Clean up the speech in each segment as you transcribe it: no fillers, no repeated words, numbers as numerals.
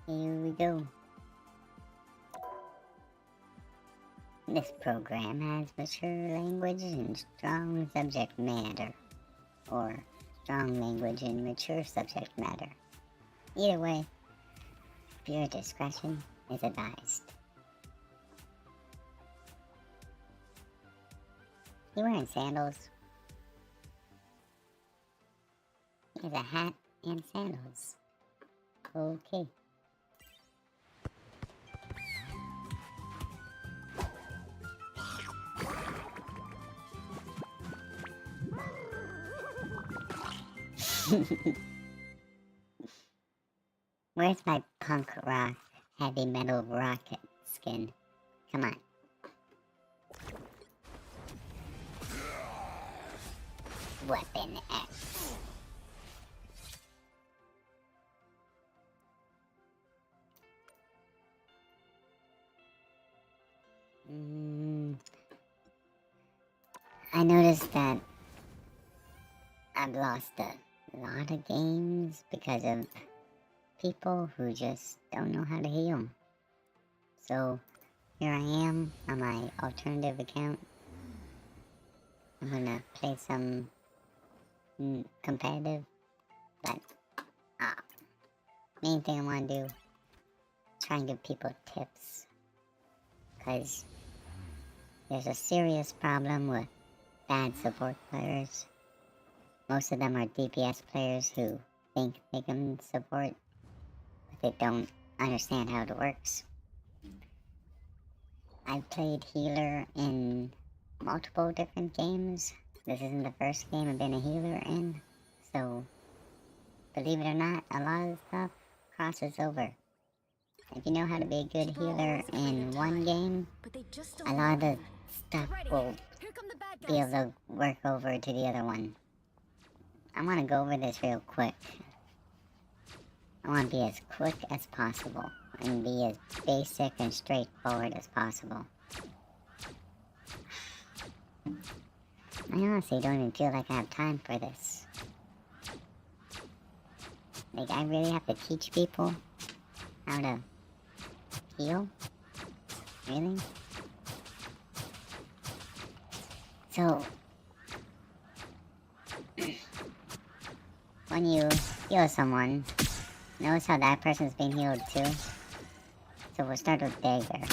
Here we go. This program has mature language and strong subject matter. Or strong language and mature subject matter. Either way, viewer discretion is advised. You wearing sandals? He has a hat and sandals. Okay. Where's my punk rock heavy metal rocket skin? Come on. Weapon X. I noticed that I've lost a lot of games because of people who just don't know how to heal. So here I am on my alternative account. I'm gonna play some competitive, but main thing I want to do, try and give people tips, because there's a serious problem with bad support players. Most of them are DPS players who think they can support, but they don't understand how it works. I've played healer in multiple different games. This isn't the first game I've been a healer in, so believe it or not, a lot of the stuff crosses over. If you know how to be a good healer in one game, a lot of the stuff will be able to work over to the other one. I want to go over this real quick. I want to be as quick as possible and be as basic and straightforward as possible. I honestly don't even feel like I have time for this. Like, I really have to teach people how to heal? Really? So, when you heal someone, notice how that person's being healed too? So we'll start with Dagger.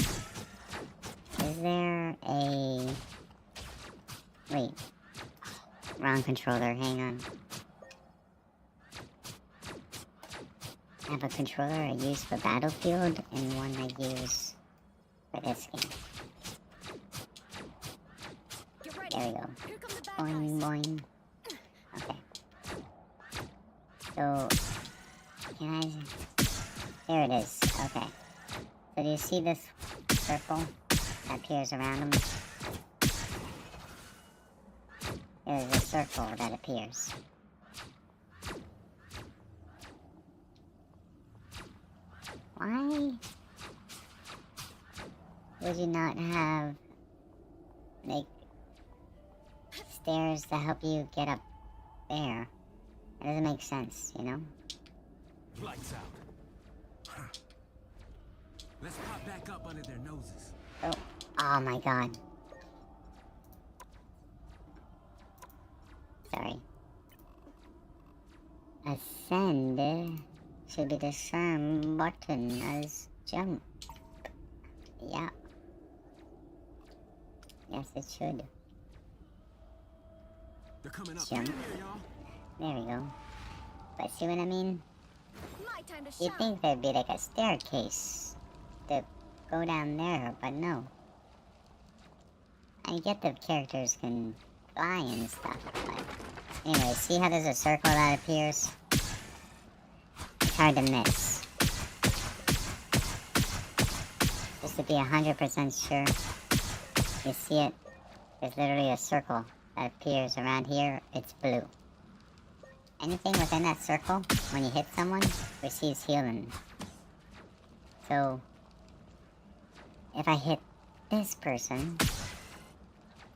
Is there a... Wait. Wrong controller, hang on. I have a controller I use for Battlefield and one I use for this game. There we go. Boing, boing. Okay. So, can I... There it is. Okay. So do you see this circle that appears around them? There's a circle that appears. Why would you not have, like, stairs to help you get up there? It doesn't make sense, you know? Lights out. Let's pop back up under their noses. Oh my god. Sorry. Ascend should be the same button as jump. Yeah. Yes, it should. They're coming up. Jump. There we go. But see what I mean? You'd think there'd be like a staircase to go down there, but no. I get the characters can fly and stuff, but... Anyway, see how there's a circle that appears? It's hard to miss. Just to be 100% sure, you see it? There's literally a circle that appears around here. It's blue. Anything within that circle, when you hit someone, receives healing. So, if I hit this person,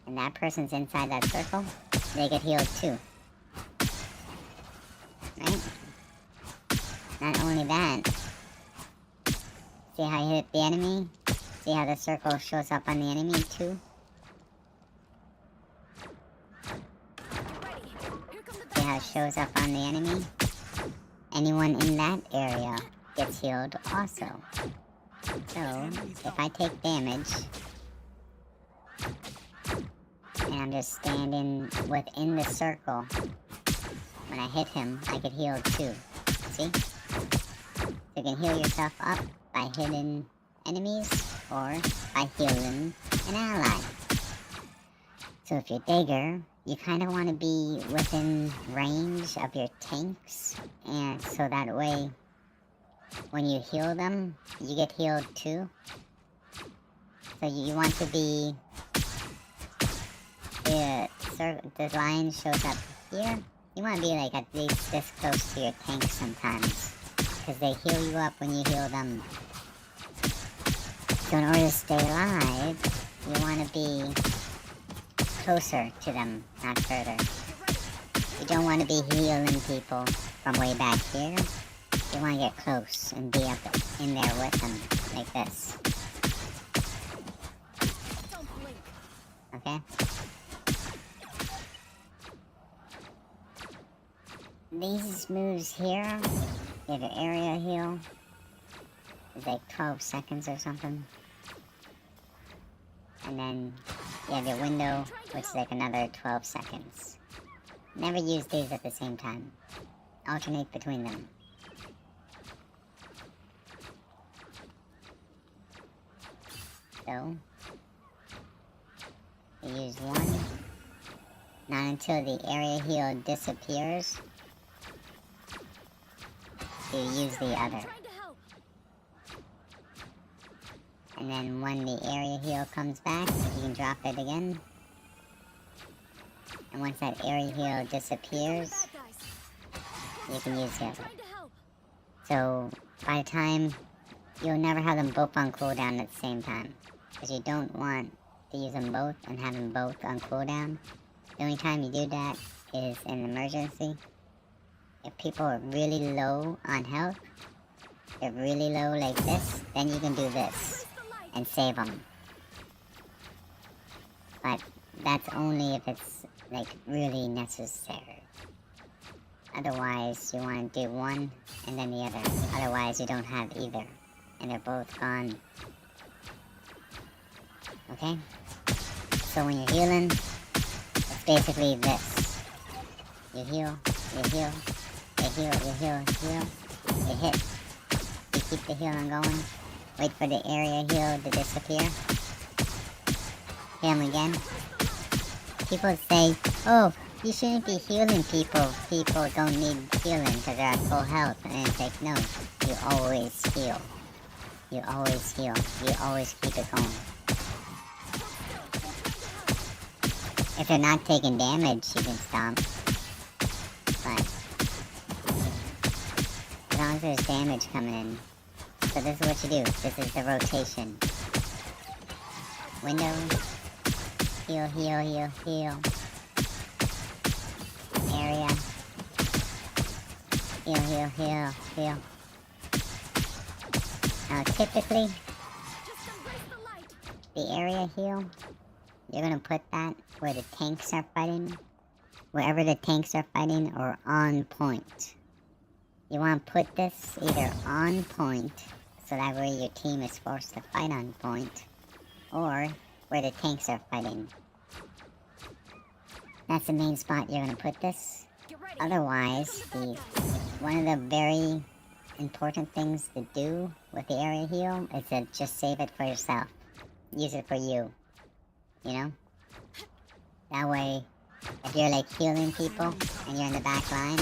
and that person's inside that circle, they get healed too. Right? Not only that, see how you hit the enemy? See how the circle shows up on the enemy too? See how it shows up on the enemy? Anyone in that area gets healed also. So, if I take damage, and I'm just standing within the circle, when I hit him, I get healed too. See? You can heal yourself up by hitting enemies or by healing an ally. So if you're Dagger, you kind of want to be within range of your tanks, and so that way, when you heal them, you get healed too. So you want to be, the line shows up here. You want to be like at least this close to your tank sometimes, because they heal you up when you heal them. So in order to stay alive, you want to be closer to them, not further. You don't want to be healing people from way back here. You want to get close and be up in there with them, like this. Okay? These moves here, you have an area heal. It's like 12 seconds or something. And then you have your window, which is like another 12 seconds. Never use these at the same time. Alternate between them. So, you use one. Not until the area heal disappears, do you use the other. And then when the area heal comes back, you can drop it again. And once that area heal disappears, you can use the other. So, by the time, you'll never have them both on cooldown at the same time. Because you don't want to use them both and have them both on cooldown. The only time you do that is in an emergency. If people are really low on health, they're really low like this, then you can do this and save them. But that's only if it's like really necessary. Otherwise, you want to do one and then the other. Otherwise, you don't have either, and they're both gone. Okay? So when you're healing, it's basically this. You heal, you heal, you heal, you heal, heal, you hit. You keep the healing going. Wait for the area heal to disappear. Heal them again. People say, oh, you shouldn't be healing people. People don't need healing because they're at full health. And it's like, no, you always heal. You always heal. You always keep it going. If they're not taking damage, you can stomp. But as long as there's damage coming in. So this is what you do. This is the rotation. Window. Heal, heal, heal, heal. Area. Heal, heal, heal, heal. Now typically, the area heal, you're gonna put that where the tanks are fighting. Wherever the tanks are fighting or on point. You want to put this either on point, so that way your team is forced to fight on point, or where the tanks are fighting. That's the main spot you're going to put this. Otherwise, one of the very important things to do with the area heal is to just save it for yourself. Use it for you. You know? That way, if you're like healing people and you're in the back line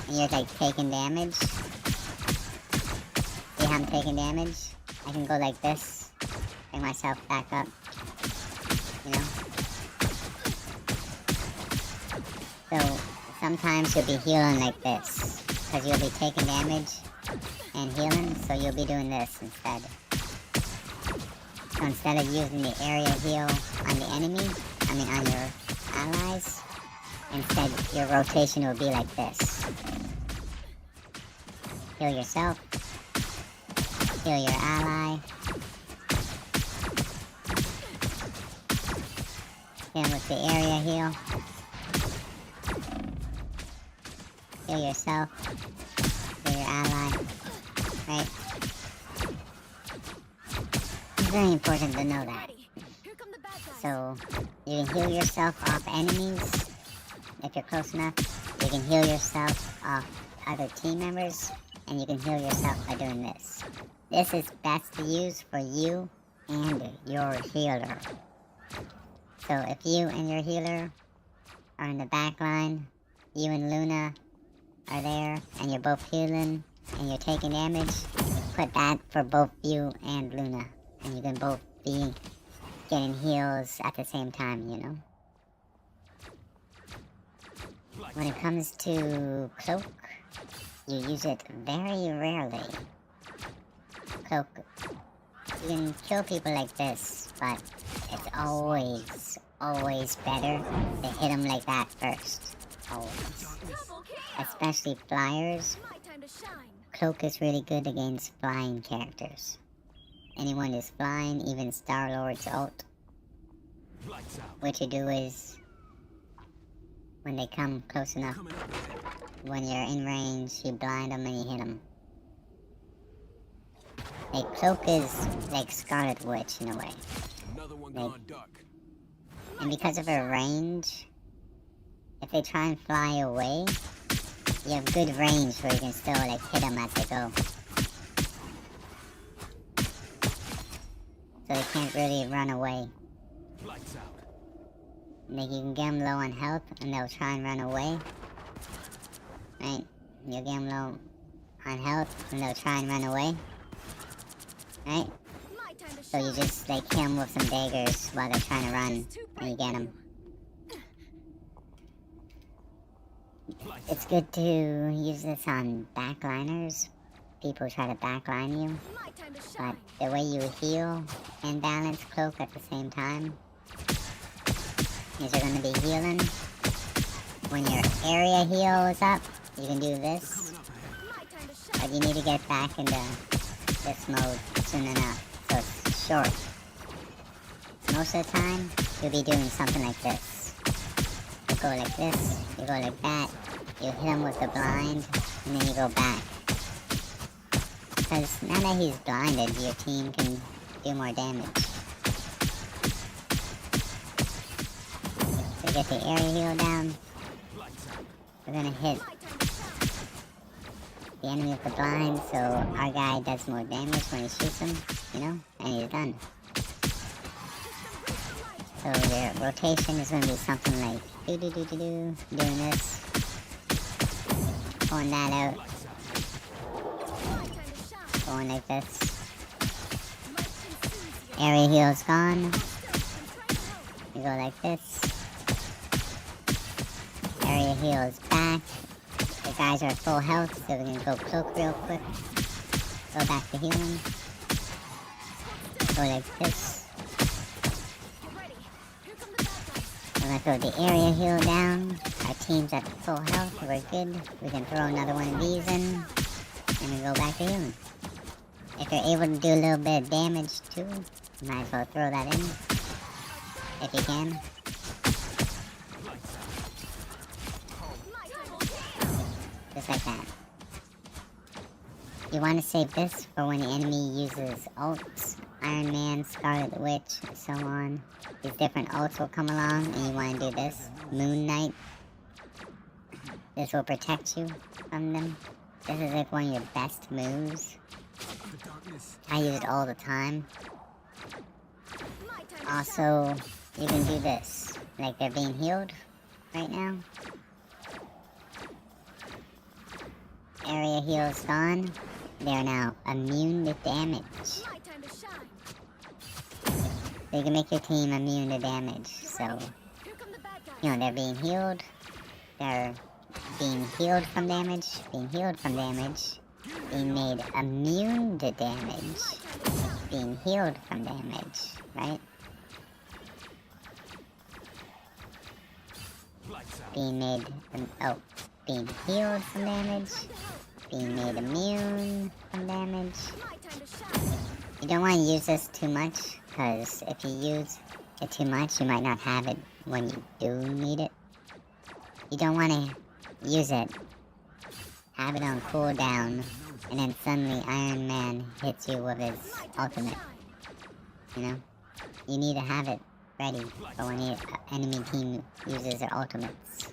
and you're like taking damage, see how I'm taking damage? I can go like this, bring myself back up, you know? So sometimes you'll be healing like this because you'll be taking damage and healing, so you'll be doing this instead. So instead of using the area heal on the enemy, on your allies, your rotation will be like this. Heal yourself. Heal your ally. Hit him with the area heal. Heal yourself. Heal your ally. Right? It's very important to know that. So, you can heal yourself off enemies if you're close enough. You can heal yourself off other team members. And you can heal yourself by doing this. This is best to use for you and your healer. So if you and your healer are in the back line, you and Luna are there, and you're both healing, and you're taking damage, put that for both you and Luna. And you can both be getting heals at the same time, you know? When it comes to Cloak, you use it very rarely. Cloak, you can kill people like this, but it's always better to hit them like that first. Always. Especially flyers. Cloak is really good against flying characters. Anyone who's flying, even Star-Lord's ult. What you do is, when they come close enough, when you're in range, you blind them and you hit them. Like, Cloak is like Scarlet Witch in a way. Like, and because of her range, if they try and fly away, you have good range where you can still like hit them as they go. So they can't really run away. Like, you can get them low on health and they'll try and run away. Right? You get them low on health and they'll try and run away. Right? So you just like hit them with some daggers while they're trying to run and you get them. It's good to use this on backliners. People try to backline you. But the way you heal and balance Cloak at the same time is you're going to be healing. When your area heal is up, you can do this. But you need to get back into this mode soon enough, so it's short. Most of the time, you'll be doing something like this. You go like this, you go like that, you hit him with the blind, and then you go back. Because now that he's blinded, your team can do more damage. So get the area heal down. We're gonna hit the enemy with the blind, so our guy does more damage when he shoots him, you know, and he's done. So your rotation is gonna be something like doing this, pulling that out, going like this. Area heal's gone. You go like this. Area heal is back. The guys are at full health, so we're gonna go Cloak real quick. Go back to healing. Go like this. We're gonna throw the area heal down. Our team's at full health, we're good. We can throw another one of these in, and we go back to healing. If you're able to do a little bit of damage too, you might as well throw that in. If you can. Just like that. You want to save this for when the enemy uses ults. Iron Man, Scarlet Witch, so on. These different ults will come along and you want to do this. Moon Knight. This will protect you from them. This is like one of your best moves. I use it all the time. Also, you can do this. Like they're being healed right now. Area heal is gone. They are now immune to damage. So you can make your team immune to damage. So, you know, they're being healed. They're being healed from damage. Being healed from damage. Being made immune to damage. Being healed from damage. Right? Lights out. being made, being healed from damage, being made immune from damage. You don't want to use this too much, because if you use it too much, you might not have it when you do need it. You don't want to use it, have it on cooldown, and then suddenly Iron Man hits you with his ultimate. You know? You need to have it ready for when the enemy team uses their ultimates.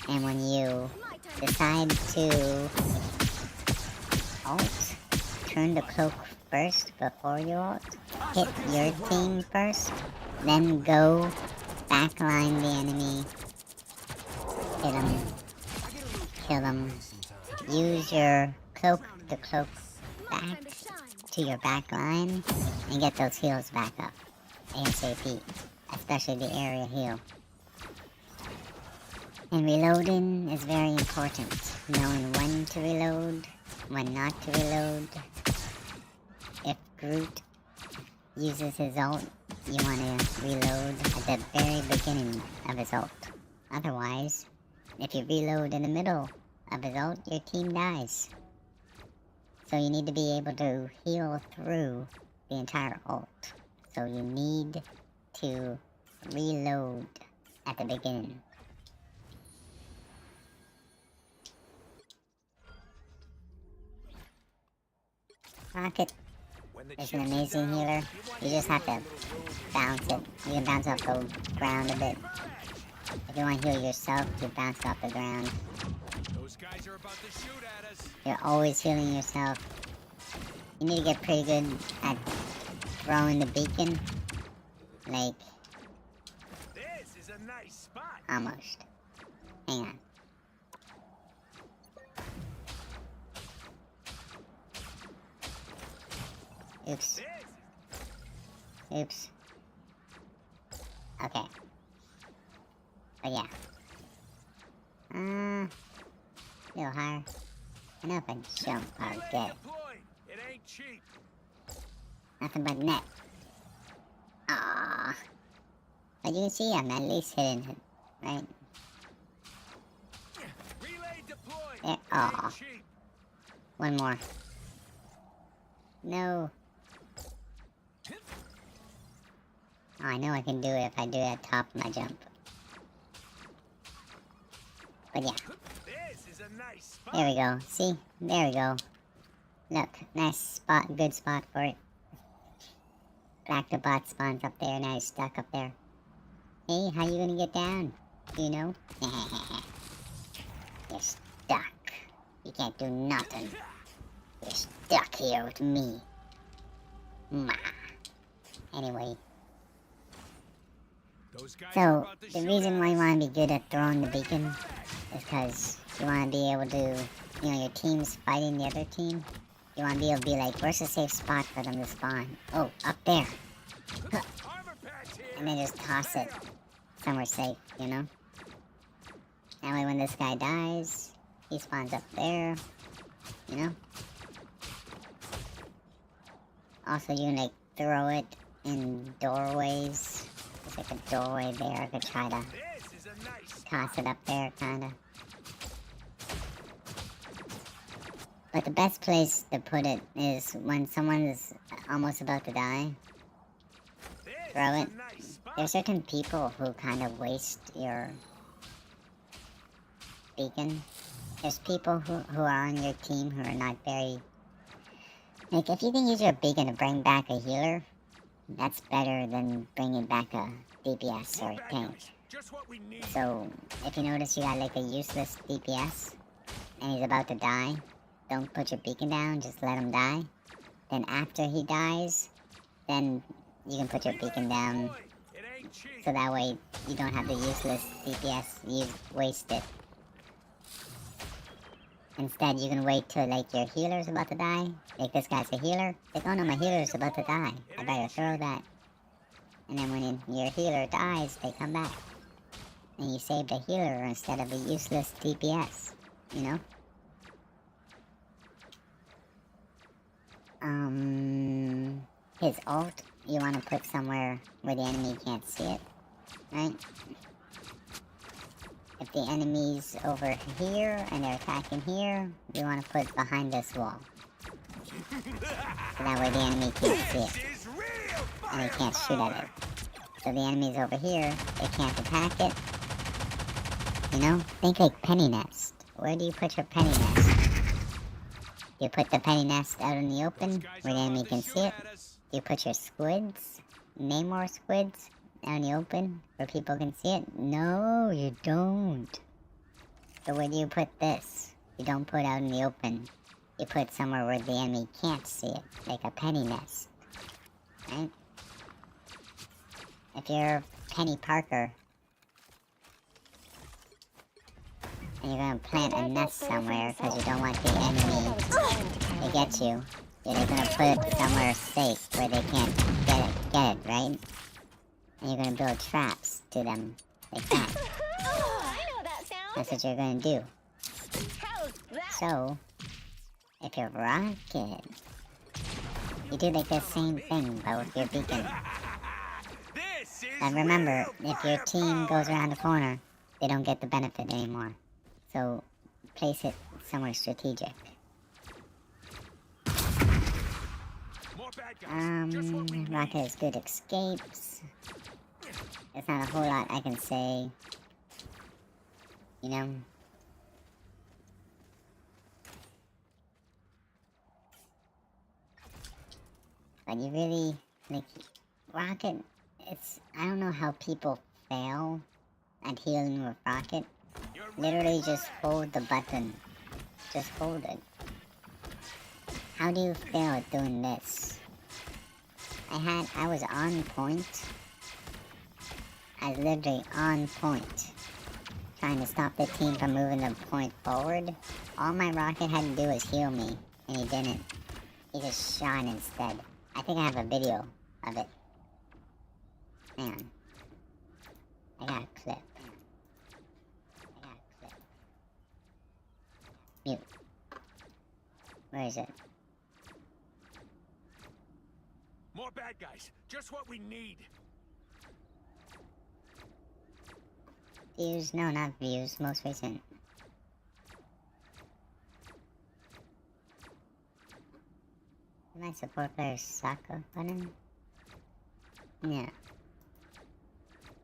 And when you decide to ult, turn the cloak first before you ult, hit your team first, then go backline the enemy, hit him, kill him, use your cloak to cloak back to your backline, and get those heals back up ASAP, especially the area heal. And reloading is very important, knowing when to reload, when not to reload. If Groot uses his ult, you want to reload at the very beginning of his ult. Otherwise, if you reload in the middle of his ult, your team dies. So you need to be able to heal through the entire ult. So you need to reload at the beginning. Rocket is an amazing healer. You just have to bounce it. You can bounce off the ground a bit. If you want to heal yourself, you bounce off the ground. Those guys are about to shoot at us. You're always healing yourself. You need to get pretty good at throwing the beacon. Like, This is a nice spot. almost. Hang on. Oops. Oops. Okay. But yeah. A little higher. I know if I jump, I'll get it. It ain't cheap. Nothing but net. Ah. But you can see I'm at least hitting it, right? Relay deployed. There. Aw. One more. No. Oh, I know I can do it if I do it at top of my jump. But yeah. This is a nice spot. There we go. See? There we go. Look. Nice spot. Good spot for it. Black the bot spawns up there. Now he's stuck up there. Hey, how you gonna get down? Do you know? You're stuck. You can't do nothing. You're stuck here with me. Ma. Anyway. Those guys are So, about to the shoot reason at why you us. want to be good at throwing the beacon is because you want to be able to, you know, your team's fighting the other team. You want to be able to be like, where's a safe spot for them to spawn? Oh, up there. Armor packs here. And then just toss it somewhere safe, you know? That way when this guy dies, he spawns up there, you know? Also, you can, like, throw it in doorways. There's like a doorway there. I could try to This is a nice toss it up there, kinda. But the best place to put it is when someone's almost about to die. This Throw is it. a nice spot. There's certain people who kind of waste your beacon. There's people who are on your team who are not very... Like, if you can use your beacon to bring back a healer, that's better than bringing back a DPS or a tank. Just what we need. So, if you notice you got like a useless DPS, and he's about to die, don't put your beacon down, just let him die. Then after he dies, then you can put your beacon down, It ain't cheap. so that way you don't have the useless DPS you wasted. Instead, you can wait till like your healer's about to die. Like this guy's a healer. Like, oh no, my healer's about to die. I better throw that. And then when your healer dies, they come back. And you save the healer instead of a useless DPS. You know? His ult, you want to put somewhere where the enemy can't see it. Right? if the enemy's over here and they're attacking here, you want to put behind this wall. So that way the enemy can't see it. And they can't shoot at it. So the enemy's over here, they can't attack it. You know? Think like penny nest. Where do you put your penny nest? Do you put the penny nest out in the open where the enemy can see it? Do you put your squids, Namor squids, out in the open where people can see it? No, you don't. So where do you put this? You don't put out in the open. You put somewhere where the enemy can't see it, like a penny nest. Right? If you're Penny Parker, and you're gonna plant a nest somewhere because you don't want the enemy to get you, you're gonna put it somewhere safe where they can't get it, right? And you're gonna build traps to them like that. I know that sound. That's what you're gonna do. How's that? So, if you're Rocket, you do like the same thing, but with your beacon. And remember, if your team goes around the corner, they don't get the benefit anymore. So, place it somewhere strategic. Rocket has good escapes. There's not a whole lot I can say. You know? But you really, like, Rocket, I don't know how people fail at healing with Rocket. Literally just hold the button. Just hold it. How do you fail at doing this? I was on point. I was literally on point. Trying to stop the team from moving the point forward. All my Rocket had to do was heal me, and he didn't. He just shot instead. I think I have a video of it. Hang on. I got a clip. Mute. Where is it? More bad guys. Just what we need. Views? No, not views. Most recent. My support player Saka button? Yeah.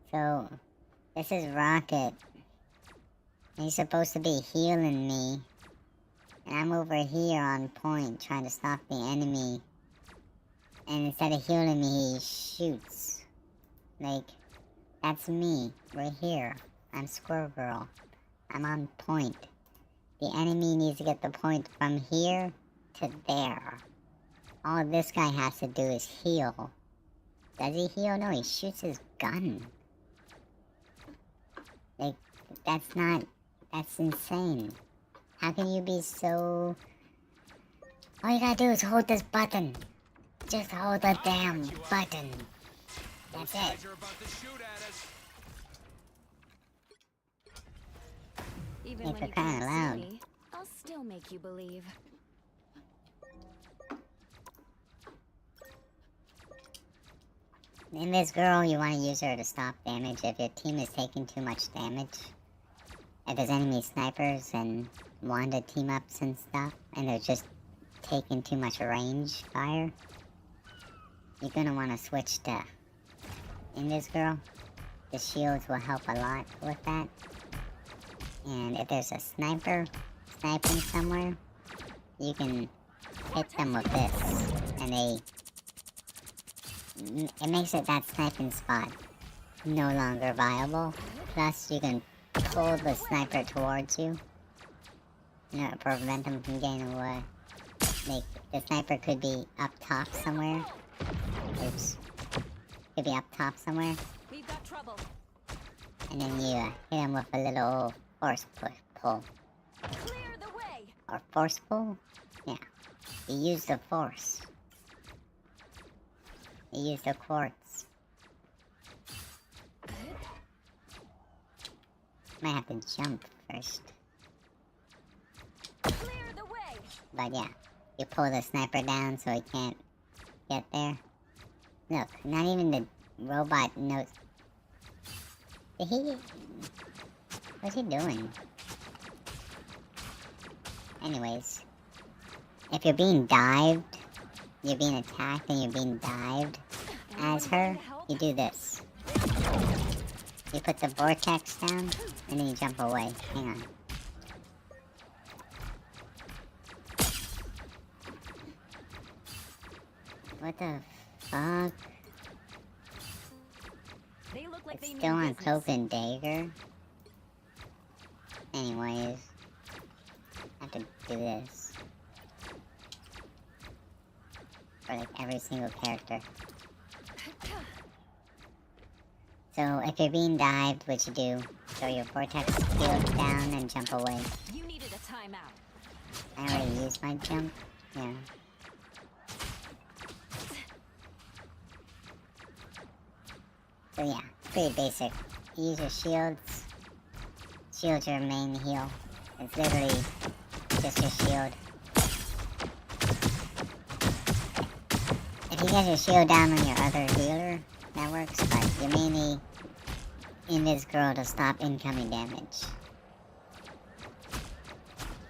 So, this is Rocket. He's supposed to be healing me. And I'm over here on point trying to stop the enemy. And instead of healing me, he shoots. Like, that's me. Right here. I'm Squirrel Girl. I'm on point. The enemy needs to get the point from here to there. All this guy has to do is heal. Does he heal? No, he shoots his gun. Like, that's insane. How can you be so... All you gotta do is hold this button. Just hold the damn button. That's it. Even Hey, when for you crying can't out see loud. me, I'll still make you believe. In this girl, you want to use her to stop damage if your team is taking too much damage. If there's enemy snipers and Wanda team-ups and stuff, and they're just taking too much range fire, you're gonna want to switch to in this girl. The shields will help a lot with that. And if there's a sniper sniping somewhere, you can hit them with this, and it makes it that sniping spot no longer viable. Plus, you can pull the sniper towards you. You know, prevent them from getting away. Like, the sniper could be up top somewhere. Oops. Could be up top somewhere. We've got trouble. And then you hit him with a little force pull. Clear the way. Or force pull? Yeah. You use the force. You use the quartz. Might have to jump first. Clear the way. But yeah, you pull the sniper down so he can't get there. Look, not even the robot knows. Did he? What's he doing? Anyways, if you're being dived, you're being attacked and you're being dived as her, you do this. You put the vortex down and then you jump away. Hang on. What the fuck? They look like It's they still mean on business. Cloak and Dagger. Anyways, I have to do this for like every single character. So if you're being dived, what you do? Throw your vortex field down and jump away. You needed a timeout. I already used my jump. Yeah. So yeah, pretty basic. You use your shields. Shield's your main heal. It's literally just your shield. If you get your shield down on your other healer, that works, but you're mainly in this girl to stop incoming damage.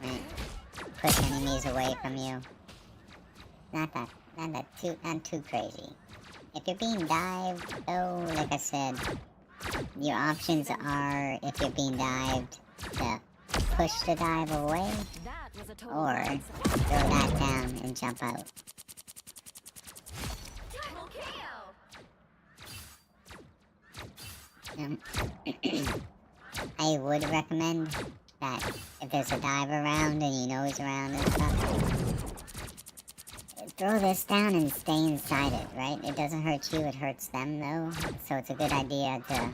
Right? Push enemies away from you. Not too crazy. If you're being dived, though, like I said, your options are, if you're being dived, to push the dive away, That was a total or blindside. throw that down and jump out. Double kill. I would recommend that if there's a dive around and you know he's around and stuff, throw this down and stay inside it, right? It doesn't hurt you, it hurts them though. So it's a good idea to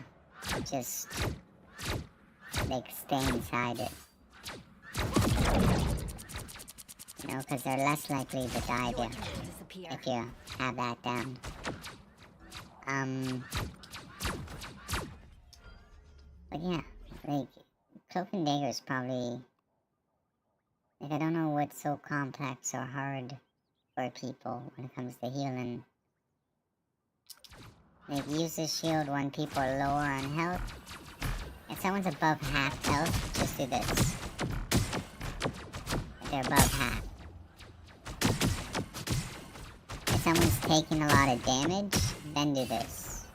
just, like, stay inside it. You know, because they're less likely to dive Your you turn to disappear. if you have that down. But yeah, like, Cloak and Dagger is probably, like, I don't know what's so complex or hard for people when it comes to healing. Like, use the shield when people are lower on health. If someone's above half health, just do this. If they're above half. If someone's taking a lot of damage, then do this.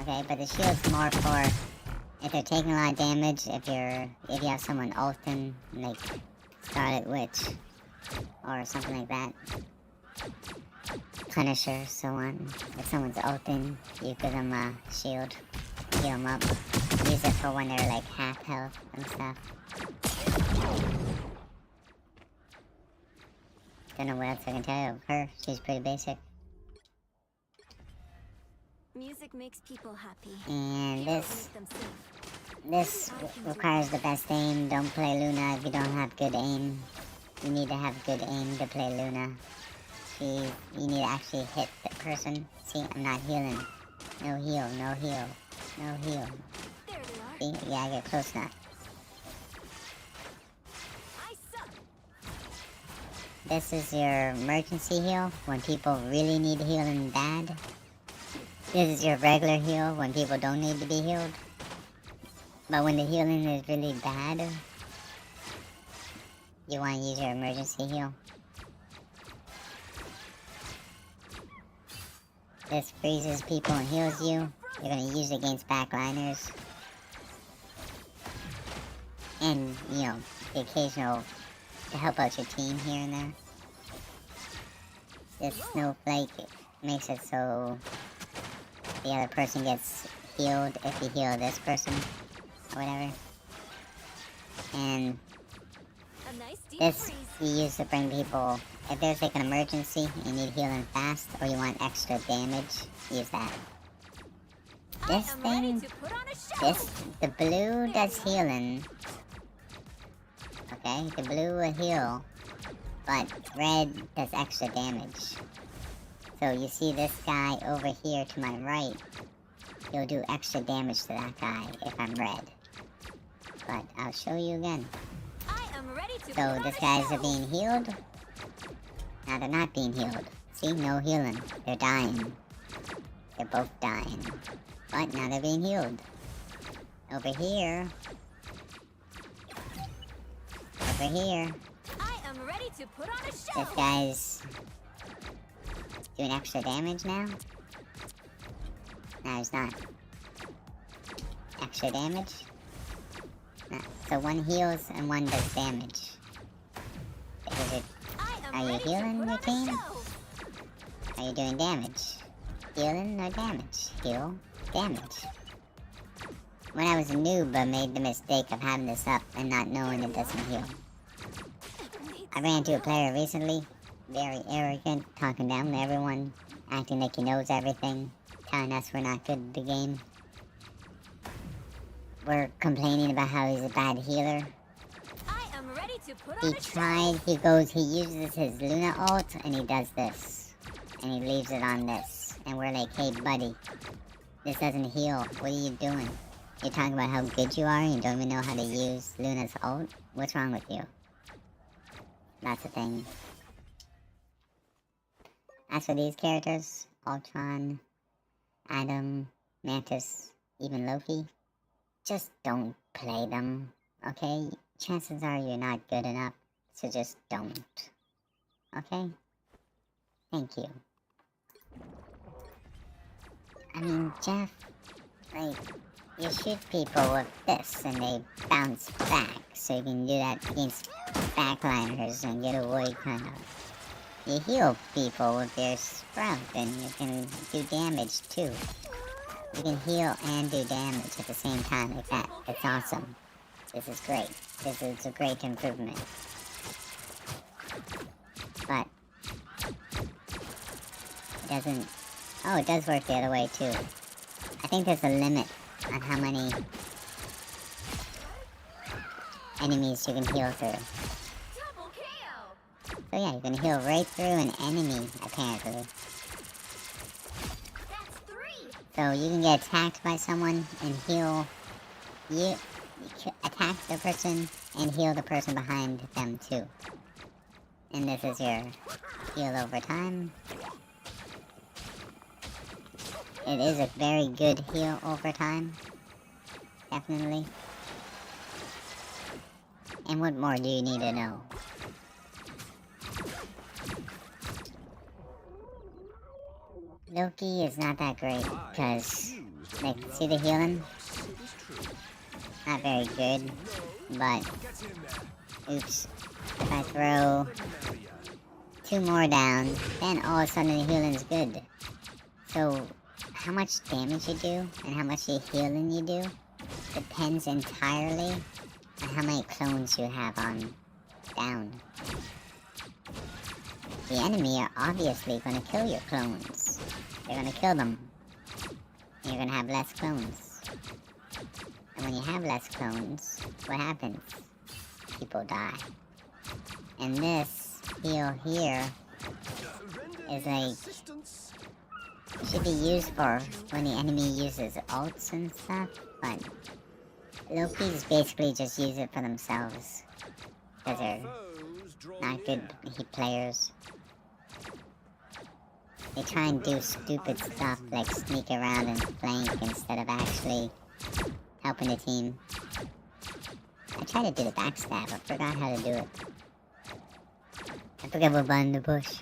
Okay, but the shield's more for if they're taking a lot of damage, if you have someone ulting, like Scarlet Witch, or something like that. Punisher, so on. If someone's ulting, you give them a shield, heal them up. Use it for when they're like half health and stuff. Don't know what else I can tell you of her. She's pretty basic. Music makes people happy. And Heroes make them safe. this requires the best aim. Don't play Luna if you don't have good aim. You need to have good aim to play Luna. You need to actually hit the person. See, I'm not healing. No heal, no heal, no heal. There they are. See, yeah, I get close enough. I suck. This is your emergency heal when people really need healing bad. This is your regular heal when people don't need to be healed. But when the healing is really bad, you want to use your emergency heal. This freezes people and heals you. You're going to use it against backliners. And, you know, the occasional to help out your team here and there. This snowflake makes it so the other person gets healed if you heal this person or whatever. And A nice deep this freeze. you use to bring people, if there's like an emergency, you need healing fast, or you want extra damage, use that. This I am ready thing, to put on a show. the blue does healing. Okay, the blue will heal, but red does extra damage. So you see this guy over here to my right, he'll do extra damage to that guy if I'm red. But I'll show you again. I am ready to put So on these a guys show. are being healed. Now they're not being healed. See, no healing. They're dying. They're both dying. But now they're being healed. Over here. Over here. I am ready to put on a show. This guy's doing extra damage now? No, he's not. Extra damage? No. So one heals and one does damage. Is it, are you healing your team? Are you doing damage? Healing or damage? Heal, damage. When I was a noob, I made the mistake of having this up and not knowing it doesn't heal. I ran into a player recently, very arrogant, talking down to everyone, acting like he knows everything, telling us we're not good at the game. We're complaining about how he's a bad healer. I am ready to put He on a tried, he uses his Luna ult, and he does this. And he leaves it on this. And we're like, hey buddy, this doesn't heal, what are you doing? You're talking about how good you are and you don't even know how to use Luna's ult? What's wrong with you? That's the thing. As for these characters, Ultron, Adam, Mantis, even Loki, just don't play them, okay? Chances are you're not good enough, so just don't. Okay? Thank you. I mean, Jeff, like, you shoot people with this and they bounce back, so you can do that against backliners and get away kind of. You heal people with your sprout and you can do damage too. You can heal and do damage at the same time like that. It's awesome. This is great. This is a great improvement. But it doesn't... Oh, it does work the other way too. I think there's a limit on how many enemies you can heal through. double KO. So yeah, you can heal right through an enemy, apparently. That's 3. So you can get attacked by someone and heal... You attack the person and heal the person behind them too. And this is your heal over time. It is a very good heal over time. Definitely. And what more do you need to know? Loki is not that great, because, like, see the healing? Not very good, but, oops, if I throw 2 more down, then all of a sudden the healing's good. So, how much damage you do, and how much healing you do, depends entirely on how many clones you have on down. The enemy are obviously going to kill your clones. They're going to kill them. And you're going to have less clones. And when you have less clones, what happens? People die. And this heal here is like... should be used for when the enemy uses ults and stuff, but Loki's basically just use it for themselves. Because they're not good players. They try and do stupid stuff like sneak around and flank instead of actually helping the team. I tried to do the backstab, I forgot how to do it. I forgot what button to push.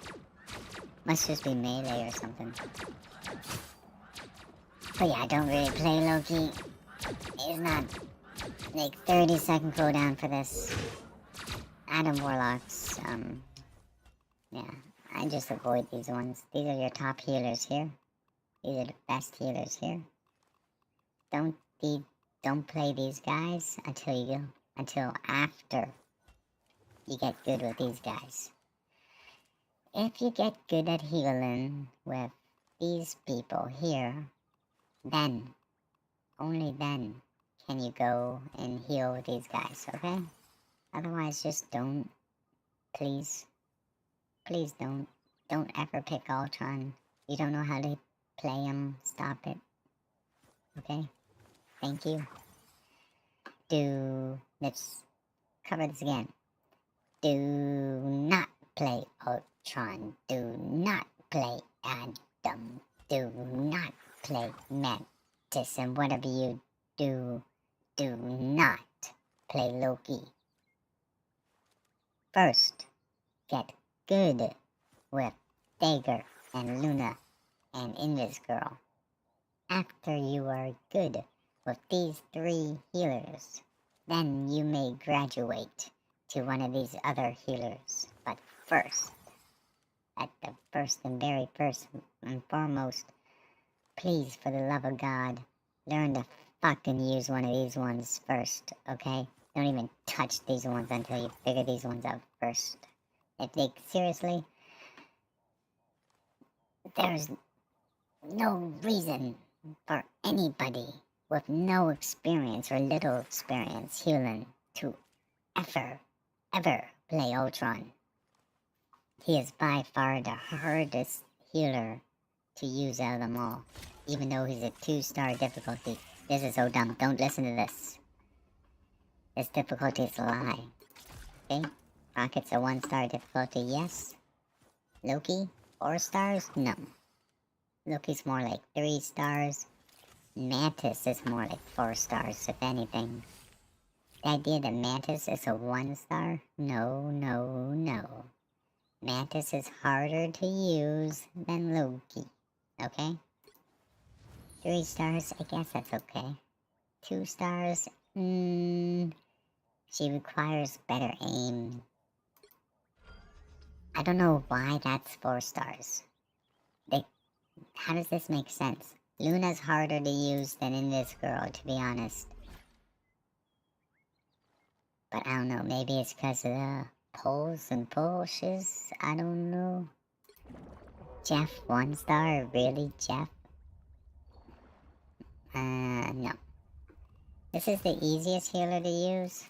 Must just be melee or something. But yeah, I don't really play Loki. It's not like 30-second cooldown for this. Adam Warlocks, yeah, I just avoid these ones. These are your top healers here. These are the best healers here. Don't play these guys until after you get good with these guys. If you get good at healing with these people here, then, only then, can you go and heal with these guys, okay? Otherwise, just don't. Please. Please don't. Don't ever pick Ultron. You don't know how to play him. Stop it. Okay? Thank you. Let's cover this again. Do not play Ultron. Do not play Adam. Do not play Mantis. And whatever you do, do not play Loki. First, get good with Dagger and Luna and Invis Girl. After you are good with these 3 healers, then you may graduate to one of these other healers. But first, at the first and very first and foremost, please, for the love of God, learn to fucking use one of these ones first, okay? Don't even touch these ones until you figure these ones out first. Seriously, there's no reason for anybody with no experience or little experience healing to ever play Ultron. He is by far the hardest healer to use out of them all, even though he's a 2-star difficulty. This is so dumb. Don't listen to this. This difficulty is a lie. Okay? Rocket's a 1-star difficulty, yes. Loki, 4 stars? No. Loki's more like 3 stars. Mantis is more like 4 stars, if anything. The idea that Mantis is a 1-star? No, no, no. Mantis is harder to use than Loki. Okay? 3 stars, I guess that's okay. 2 stars, she requires better aim. I don't know why that's 4 stars. How does this make sense? Luna's harder to use than in this girl, to be honest. But I don't know, maybe it's because of the pulls and pushes? I don't know. Jeff, 1 star? Really, Jeff? No. This is the easiest healer to use.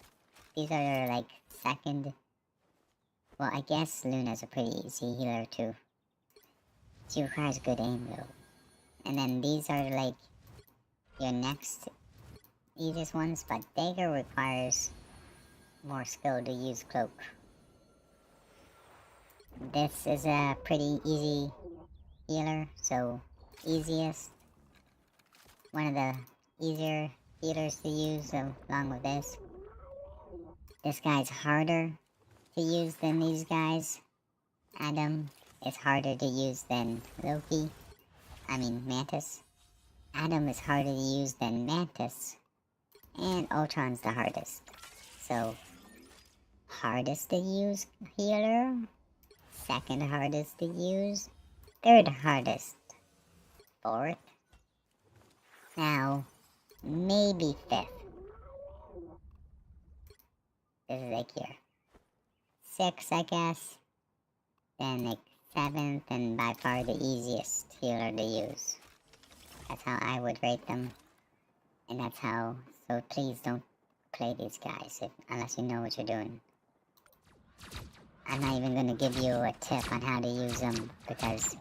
These are like second. Well, I guess Luna's a pretty easy healer too. She requires good aim though. And then these are like your next easiest ones, but Dagger requires more skill to use Cloak. This is a pretty easy healer, so easiest. One of the easier healers to use along with this. This guy's harder to use than these guys. Adam is harder to use than Loki. Mantis. Adam is harder to use than Mantis. And Ultron's the hardest. So, hardest to use healer. Second hardest to use. Third hardest. Fourth. Now, maybe 5th. This is like here. 6, I guess. Then like 7th, and by far the easiest healer to use. That's how I would rate them. And that's how, so please don't play these guys unless you know what you're doing. I'm not even gonna give you a tip on how to use them because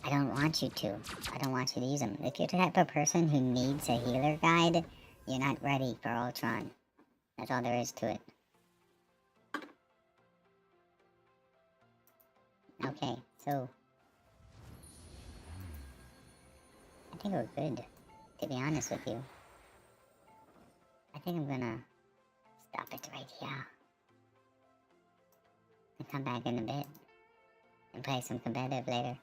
I don't want you to. I don't want you to use them. If you're the type of person who needs a healer guide, you're not ready for Ultron. That's all there is to it. Okay, so I think we're good, to be honest with you. I think I'm gonna stop it right here. And come back in a bit and play some competitive later.